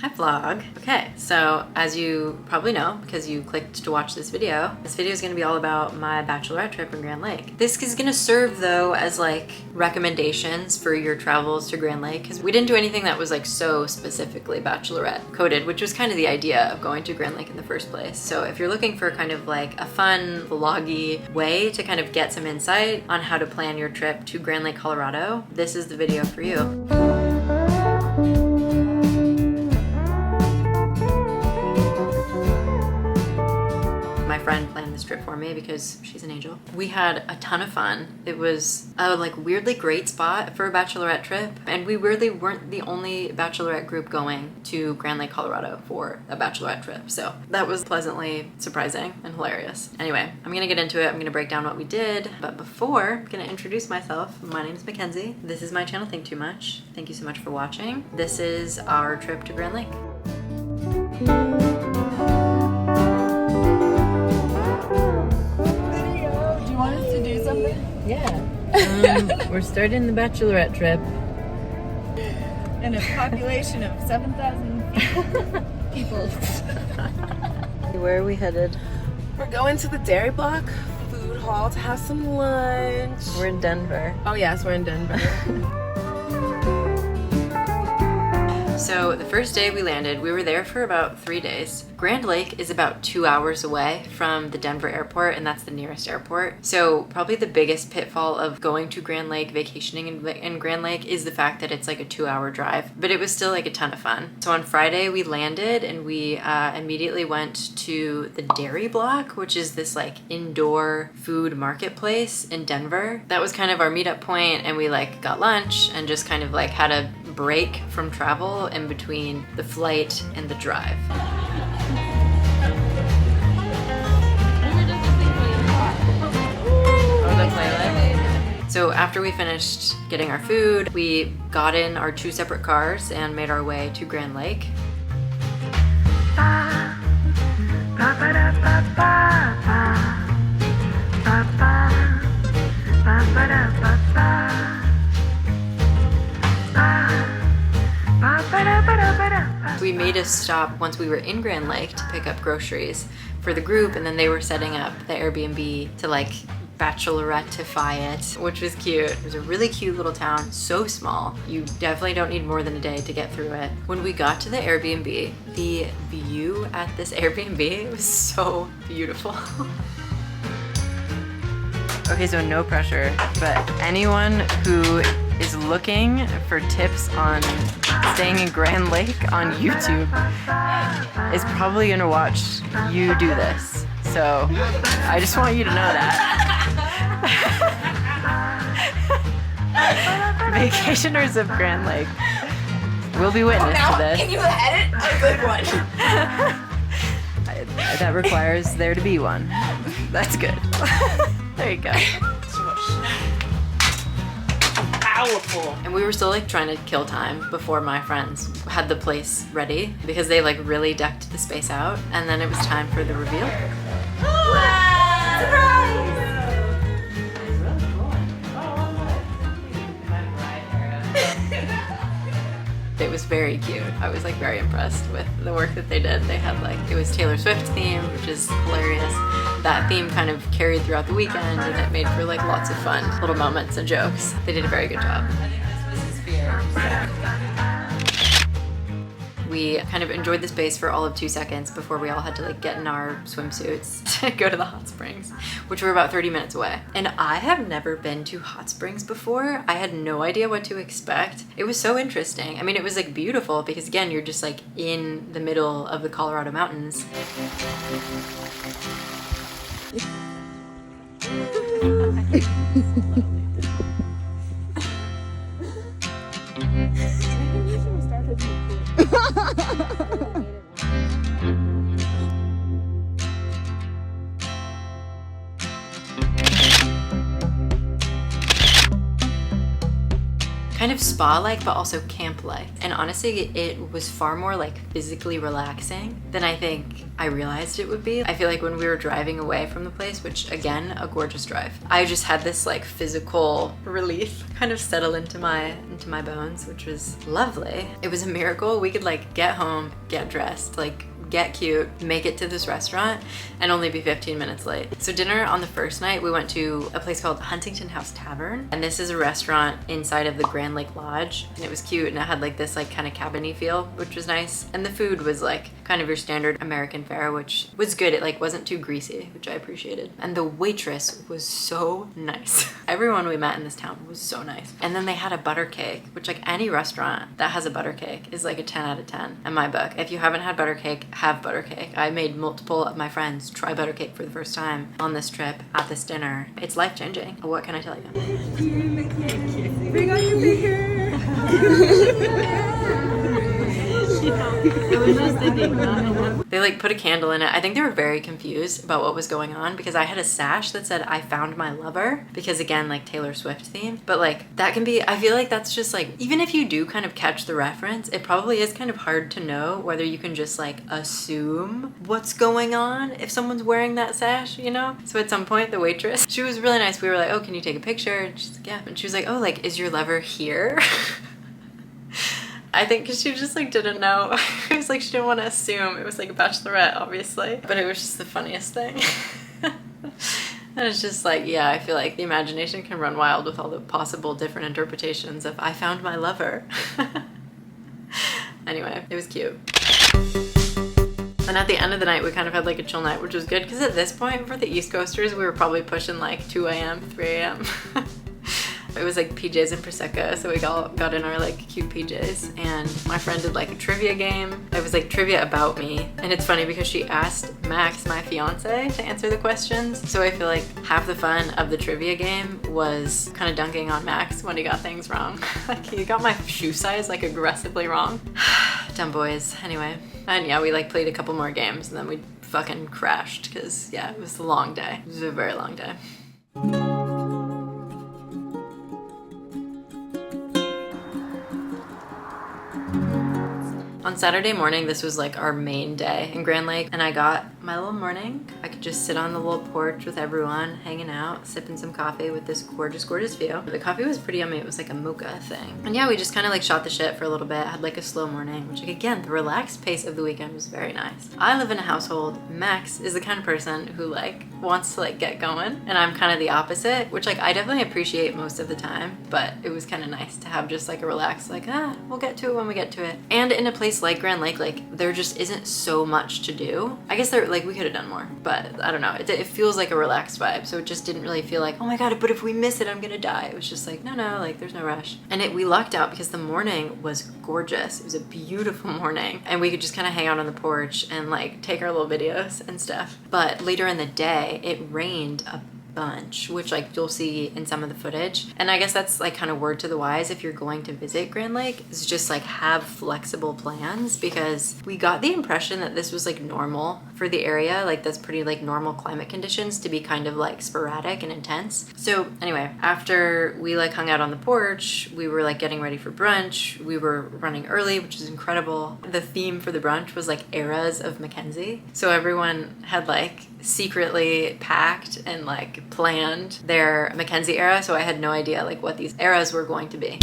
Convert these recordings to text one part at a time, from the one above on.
Hi vlog. Okay, so as you probably know, because you clicked to watch this video is gonna be all about my bachelorette trip in Grand Lake. This is gonna serve though as like recommendations for your travels to Grand Lake, because we didn't do anything that was like so specifically bachelorette coded, which was kind of the idea of going to Grand Lake in the first place. So if you're looking for kind of like a fun vloggy way to kind of get some insight on how to plan your trip to Grand Lake, Colorado, this is the video for you. My friend planned this trip for me because she's an angel. We had a ton of fun. It was a like weirdly great spot for a bachelorette trip, and we weirdly weren't the only bachelorette group going to Grand Lake, Colorado for a bachelorette trip. So that was pleasantly surprising and hilarious. Anyway, I'm gonna get into it. I'm gonna break down what we did, but before, I'm gonna introduce myself. My name is Mackenzie. This is my channel, Think Too Much. Thank you so much for watching. This is our trip to Grand Lake. Yeah. We're starting the bachelorette trip. And a population of 7,000 people. Where are we headed? We're going to the Dairy Block food hall to have some lunch. We're in Denver. Oh yes, we're in Denver. So the first day we landed, we were there for about 3 days. Grand Lake is about 2 hours away from the Denver airport, and that's the nearest airport. So probably the biggest pitfall of going to Grand Lake, vacationing in Grand Lake, is the fact that it's like a 2-hour drive. But it was still like a ton of fun. So on Friday we landed and we immediately went to the Dairy Block, which is this like indoor food marketplace in Denver. That was kind of our meetup point, and we like got lunch and just kind of like had a break from travel in between the flight and the drive. So after we finished getting our food, we got in our 2 separate cars and made our way to Grand Lake. We made a stop once we were in Grand Lake to pick up groceries for the group, and then they were setting up the Airbnb to like Bachelorette-ify it, which was cute. It was a really cute little town, so small. You definitely don't need more than a day to get through it. When we got to the Airbnb, the view at this Airbnb was so beautiful. Okay, so no pressure, but anyone who is looking for tips on staying in Grand Lake on YouTube is probably gonna watch you do this. So I just want you to know that. Vacationers of Grand Lake will be witness to this. Can you edit a good one? That requires there to be one. That's good. There you go. Powerful. And we were still like trying to kill time before my friends had the place ready, because they like really decked the space out, and then it was time for the reveal. It was very cute. I was like very impressed with the work that they did. They had like, it was Taylor Swift theme, which is hilarious. That theme kind of carried throughout the weekend, and it made for like lots of fun little moments and jokes. They did a very good job. I think this was his fear. We kind of enjoyed the space for all of 2 seconds before we all had to like get in our swimsuits to go to the hot springs, which were about 30 minutes away. And I have never been to hot springs before. I had no idea what to expect. It was so interesting. I mean, it was like beautiful because again, you're just like in the middle of the Colorado mountains. kind of spa-like, but also camp-like. And honestly, it was far more like physically relaxing than I think I realized it would be. I feel like when we were driving away from the place, which again, a gorgeous drive, I just had this like physical relief kind of settle into my bones, which was lovely. It was a miracle we could like get home, get dressed, like get cute, make it to this restaurant, and only be 15 minutes late. So dinner on the first night, we went to a place called Huntington House Tavern, and this is a restaurant inside of the Grand Lake Lodge, and it was cute, and it had like this like kind of cabin-y feel, which was nice. And the food was like kind of your standard American fare, which was good. It like wasn't too greasy, which I appreciated. And the waitress was so nice. Everyone we met in this town was so nice. And then they had a butter cake, which like any restaurant that has a butter cake is like a 10 out of 10 in my book. If you haven't had butter cake, have butter cake. I made multiple of my friends try butter cake for the first time on this trip at this dinner. It's life-changing. What can I tell you? Thank you. Bring on your beer. They like put a candle in it. I think they were very confused about what was going on because I had a sash that said I found my lover, because again, like Taylor Swift theme. But like that can be, I feel like that's just like, even if you do kind of catch the reference, it probably is kind of hard to know whether you can just like assume what's going on if someone's wearing that sash, you know? So at some point, the waitress, she was really nice. We were like, oh, can you take a picture? And she's like, yeah. And she was like, oh, like, is your lover here? I think because she just like didn't know. It was like she didn't want to assume. It was like a bachelorette, obviously. But it was just the funniest thing. And it's just like, yeah, I feel like the imagination can run wild with all the possible different interpretations of I found my lover. Anyway, it was cute. And at the end of the night, we kind of had like a chill night, which was good because at this point, for the East Coasters, we were probably pushing like 2 a.m., 3 a.m. It was like PJs and Prosecco, so we got in our like cute PJs, and my friend did like a trivia game. It was like trivia about me, and it's funny because she asked Max, my fiance, to answer the questions. So I feel like half the fun of the trivia game was kind of dunking on Max when he got things wrong. Like he got my shoe size like aggressively wrong. Dumb boys. Anyway, and yeah, we like played a couple more games, and then we fucking crashed because yeah, it was a long day. It was a very long day. On Saturday morning, this was like our main day in Grand Lake, and I got my little morning. I could just sit on the little porch with everyone, hanging out, sipping some coffee with this gorgeous, gorgeous view. The coffee was pretty yummy. It was like a mocha thing. And yeah, we just kind of like shot the shit for a little bit, had like a slow morning, which like again, the relaxed pace of the weekend was very nice. I live in a household. Max is the kind of person who like wants to like get going, and I'm kind of the opposite, which like I definitely appreciate most of the time, but it was kind of nice to have just like a relaxed, like, we'll get to it when we get to it. And in a place like Grand Lake, like there just isn't so much to do. I guess there, like we could have done more, but I don't know. It feels like a relaxed vibe, so it just didn't really feel like, oh my god, but if we miss it, I'm gonna die. It was just like, no, like there's no rush. And we lucked out because the morning was gorgeous. It was a beautiful morning, and we could just kind of hang out on the porch and like take our little videos and stuff. But later in the day, it rained a bunch, which like you'll see in some of the footage. And I guess that's like kind of word to the wise if you're going to visit Grand Lake, is just like have flexible plans, because we got the impression that this was like normal for the area. Like that's pretty like normal climate conditions to be kind of like sporadic and intense. So anyway, after we like hung out on the porch, we were like getting ready for brunch. We were running early, which is incredible. The theme for the brunch was like eras of Mackenzie. So everyone had like secretly packed and like planned their Mackenzie era, so I had no idea like what these eras were going to be.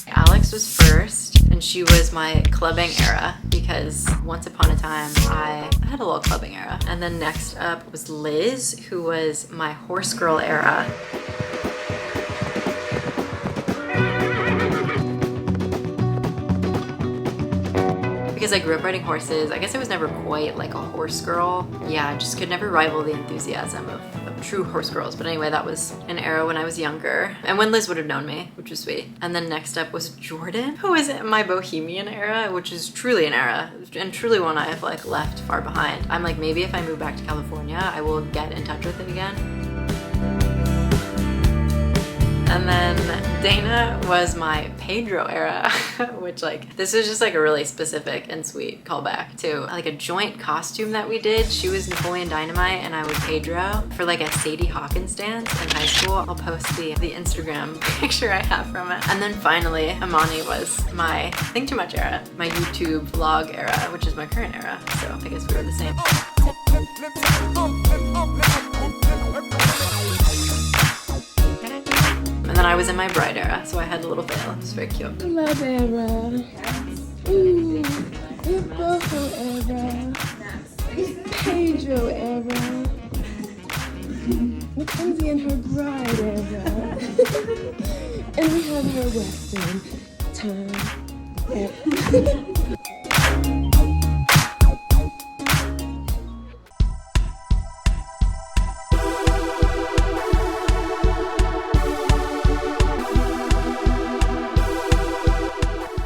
Alex was first, and she was my clubbing era, because once upon a time I had a little clubbing era. And then next up was Liz, who was my horse girl era. Because I grew up riding horses, I guess I was never quite like a horse girl. Yeah, I just could never rival the enthusiasm of true horse girls. But anyway, that was an era when I was younger, and when Liz would have known me, which was sweet. And then next up was Jordan, who was in my bohemian era, which is truly an era, and truly one I have like left far behind. I'm like, maybe if I move back to California, I will get in touch with it again. And then Dana was my Pedro era, which like, this is just like a really specific and sweet callback to like a joint costume that we did. She was Napoleon Dynamite and I was Pedro for like a Sadie Hawkins dance in high school. I'll post the Instagram picture I have from it. And then finally, Amani was my Think Too Much era, my YouTube vlog era, which is my current era. So I guess we were the same. And then I was in my bride era, so I had a little veil. It was very cute. Love era. Ooh, Boho era. Pedro era. Mackenzie and her bride era. And we have her Western time era.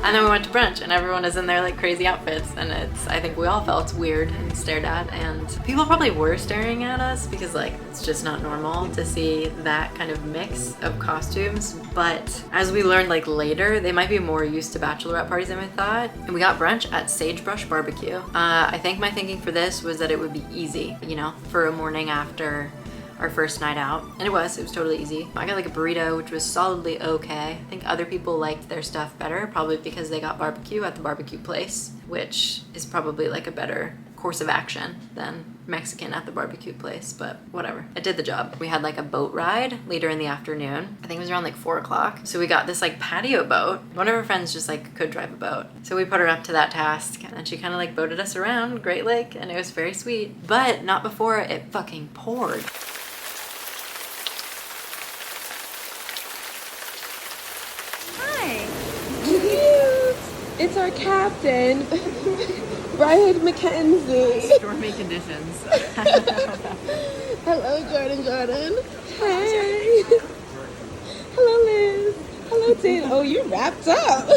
And then we went to brunch and everyone is in their like crazy outfits and I think we all felt weird and stared at, and people probably were staring at us because like it's just not normal to see that kind of mix of costumes. But as we learned like later, they might be more used to bachelorette parties than we thought. And we got brunch at Sagebrush Barbecue. I think my thinking for this was that it would be easy, you know, for a morning after our first night out, and it was totally easy. I got like a burrito, which was solidly okay. I think other people liked their stuff better, probably because they got barbecue at the barbecue place, which is probably like a better course of action than Mexican at the barbecue place, but whatever. It did the job. We had like a boat ride later in the afternoon. I think it was around like 4 o'clock. So we got this like patio boat. One of our friends just like could drive a boat. So we put her up to that task and she kind of like boated us around Great Lake and it was very sweet, but not before it fucking poured. It's our captain, Bride Mackenzie. Stormy conditions. Hello, Jordan. Hey. Hello, Liz. Hello, Dana. Oh, you wrapped up.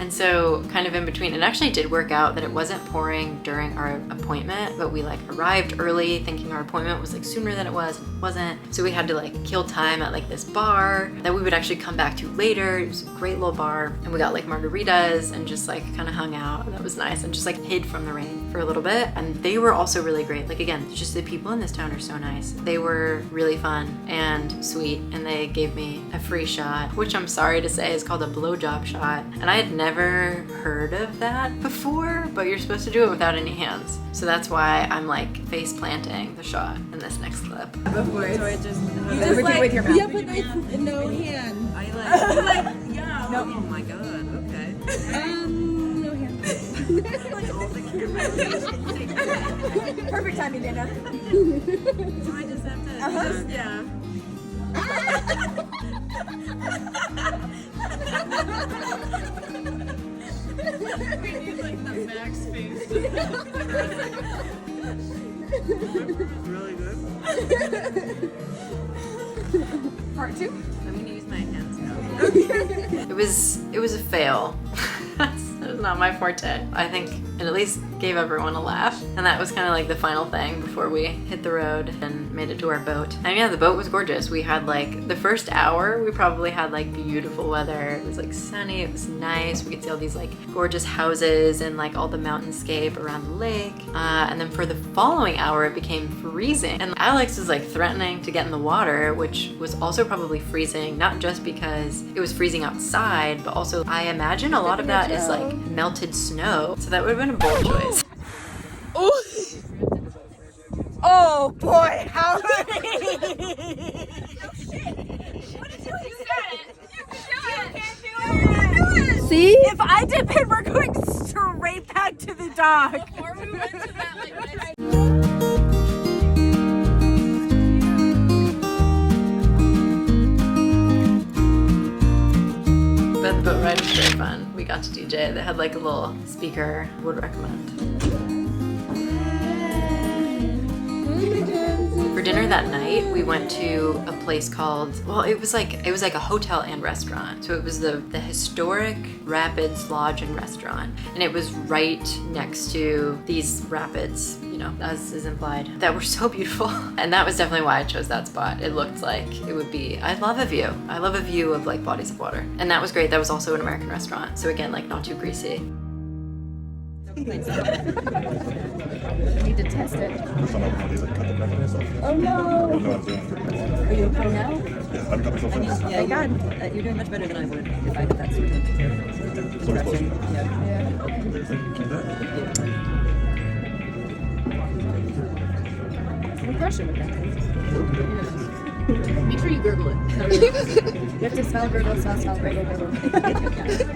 And so kind of in between, it actually did work out that it wasn't pouring during our appointment, but we like arrived early thinking our appointment was like sooner than it was, and it wasn't. So we had to like kill time at like this bar that we would actually come back to later. It was a great little bar and we got like margaritas and just like kind of hung out, and that was nice, and just like hid from the rain for a little bit. And they were also really great. Like again, just the people in this town are so nice. They were really fun and sweet, and they gave me a free shot, which I'm sorry to say is called a blowjob shot. And I had never heard of that before, but you're supposed to do it without any hands. So that's why I'm like face planting the shot in this next clip. Before So I just like, with your mouth. yeah, but no hand. I like yeah. No. Oh my god. Okay. No hand. Like all the cameras. Perfect timing, Dana. So I just have to just, yeah. We need like the back space. Really good. Part 2? I'm gonna use my hands now. It was a fail. That's not my forte. I think it at least gave everyone a laugh. And that was kind of like the final thing before we hit the road and made it to our boat. And yeah, the boat was gorgeous. We had like the first hour, we probably had like beautiful weather. It was like sunny, it was nice. We could see all these like gorgeous houses and like all the mountainscape around the lake. And then for the following hour, it became freezing. And Alex was like threatening to get in the water, which was also probably freezing, not just because it was freezing outside, but also I imagine a lot of that is like melted snow. So that would have been a bold choice. Oh. Oh boy, how See? If I dip it, we're going straight back to the dock. Before we went to that like But the boat ride was very fun. We got to DJ. They had like a little speaker. Would recommend. For dinner that night, we went to a place called, well, it was like a hotel and restaurant. So it was the historic Rapids Lodge and Restaurant. And it was right next to these rapids, you know, as is implied, that were so beautiful. And that was definitely why I chose that spot. It looked like it would be, I love a view. I love a view of like bodies of water. And that was great. That was also an American restaurant. So again, like not too greasy. I need to test it. Oh no! Are you a pro now? Yeah, God, you're doing much better than I would if I did that sort of progression. Yeah. Impression with that. Make sure you gurgle it. You have to smell, gurgle, smell, gurgle.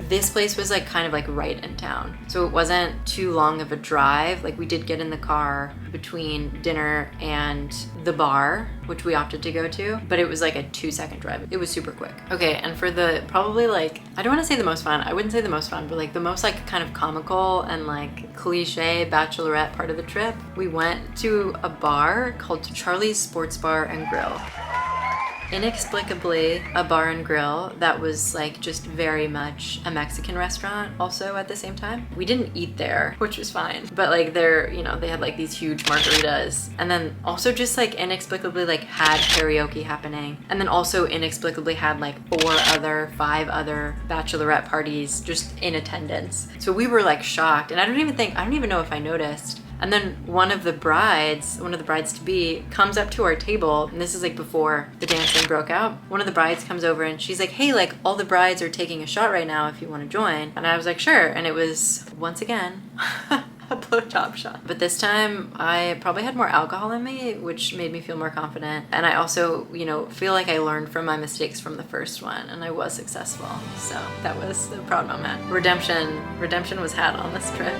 This place was like kind of like right in town. So it wasn't too long of a drive. Like we did get in the car between dinner and the bar, which we opted to go to, but it was like a 2-second drive. It was super quick. Okay, and for the probably like, I don't want to say the most fun, I wouldn't say the most fun, but like the most like kind of comical and like cliche bachelorette part of the trip, we went to a bar called Charlie's Sports Bar and Grill. Inexplicably a bar and grill that was like just very much a Mexican restaurant also at the same time. We didn't eat there, which was fine, but like they're, you know, they had like these huge margaritas, and then also just like inexplicably like had karaoke happening, and then also inexplicably had like 5 other bachelorette parties just in attendance. So we were like shocked, and I don't even know if I noticed. And then one of the brides to be comes up to our table, and this is like before the dancing broke out. One of the brides comes over and she's like, hey, like all the brides are taking a shot right now if you want to join. And I was like, sure. And it was once again a blowjob shot. But this time I probably had more alcohol in me, which made me feel more confident. And I also, you know, feel like I learned from my mistakes from the first one, and I was successful. So that was a proud moment. Redemption was had on this trip.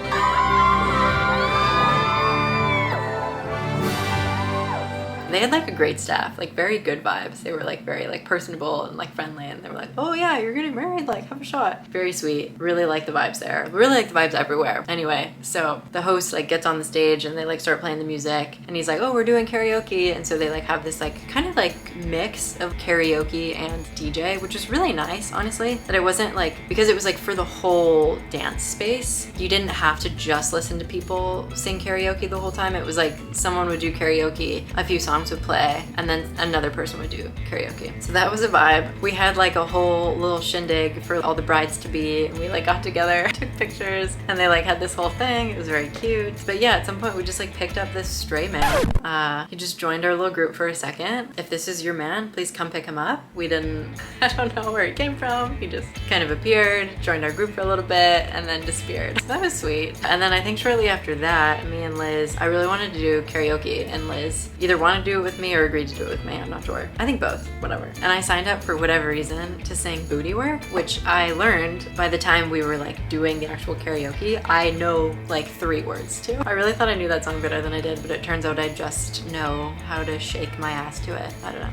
They had like a great staff, like very good vibes. They were like very like personable and like friendly, and they were like, oh yeah, you're getting married, like have a shot. Very sweet. Really like the vibes there. Really like the vibes everywhere. Anyway, so the host like gets on the stage and they like start playing the music, and he's like, oh, we're doing karaoke. And so they like have this like kind of like mix of karaoke and DJ, which is really nice, honestly. That it wasn't like, because it was like for the whole dance space, you didn't have to just listen to people sing karaoke the whole time. It was like someone would do karaoke, a few songs would play, and then another person would do karaoke. So that was a vibe. We had like a whole little shindig for all the brides to be, and we like got together, took pictures, and they like had this whole thing. It was very cute. But yeah, at some point we just like picked up this stray man. He just joined our little group for a second. If this is your man, please come pick him up. We didn't, I don't know where he came from. He just kind of appeared, joined our group for a little bit, and then disappeared. So that was sweet. And then I think shortly after that, me and Liz, I really wanted to do karaoke, and Liz either wanted to do it with me or agreed to do it with me. I'm not sure. I think both, whatever. And I signed up for whatever reason to sing Booty Work, which I learned by the time we were like doing the actual karaoke. I know like 3 words to. I really thought I knew that song better than I did, but it turns out I just know how to shake my ass to it. I don't know.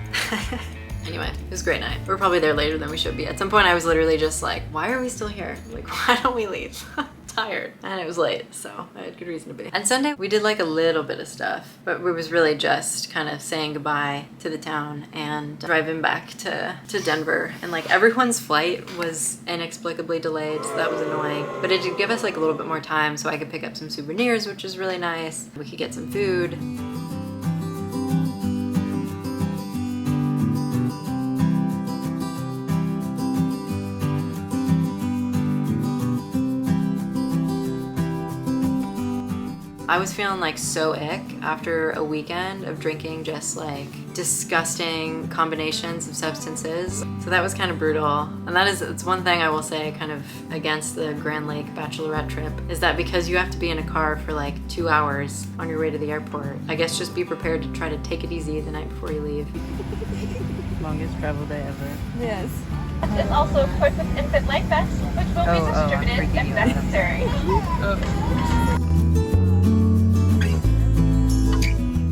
Anyway, it was a great night. We're probably there later than we should be. At some point I was literally just like, why are we still here? Like, why don't we leave? Tired. And it was late, so I had good reason to be. And Sunday we did like a little bit of stuff, but it was really just kind of saying goodbye to the town and driving back to Denver. And like everyone's flight was inexplicably delayed, so that was annoying. But it did give us like a little bit more time so I could pick up some souvenirs, which is really nice. We could get some food. I was feeling like so ick after a weekend of drinking just like disgusting combinations of substances. So that was kind of brutal. And it's one thing I will say kind of against the Grand Lake Bachelorette trip, is that because you have to be in a car for like 2 hours on your way to the airport, I guess just be prepared to try to take it easy the night before you leave. Longest travel day ever. Yes. It's also equipped with infant life vests, which will be distributed if necessary.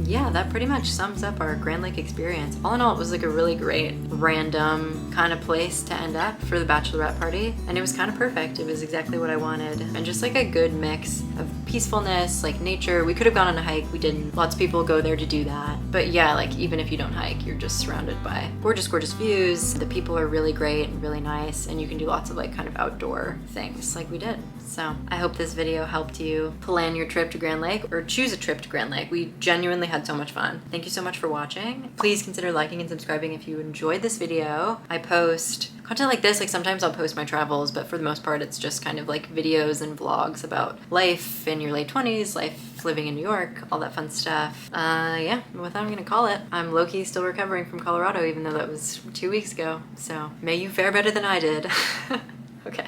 Yeah, that pretty much sums up our Grand Lake experience. All in all, it was like a really great, random kind of place to end up for the bachelorette party. And it was kind of perfect. It was exactly what I wanted. And just like a good mix of peacefulness, like nature. We could have gone on a hike, we didn't. Lots of people go there to do that. But yeah, like even if you don't hike, you're just surrounded by gorgeous, gorgeous views. The people are really great and really nice, and you can do lots of like kind of outdoor things like we did. So I hope this video helped you plan your trip to Grand Lake or choose a trip to Grand Lake. We genuinely had so much fun. Thank you so much for watching. Please consider liking and subscribing if you enjoyed this video. I post content like this, like sometimes I'll post my travels, but for the most part it's just kind of like videos and vlogs about life in your late 20s, life living in New York, all that fun stuff. Yeah, with that I'm gonna call it. I'm low-key still recovering from Colorado, even though that was 2 weeks ago. So may you fare better than I did. Okay.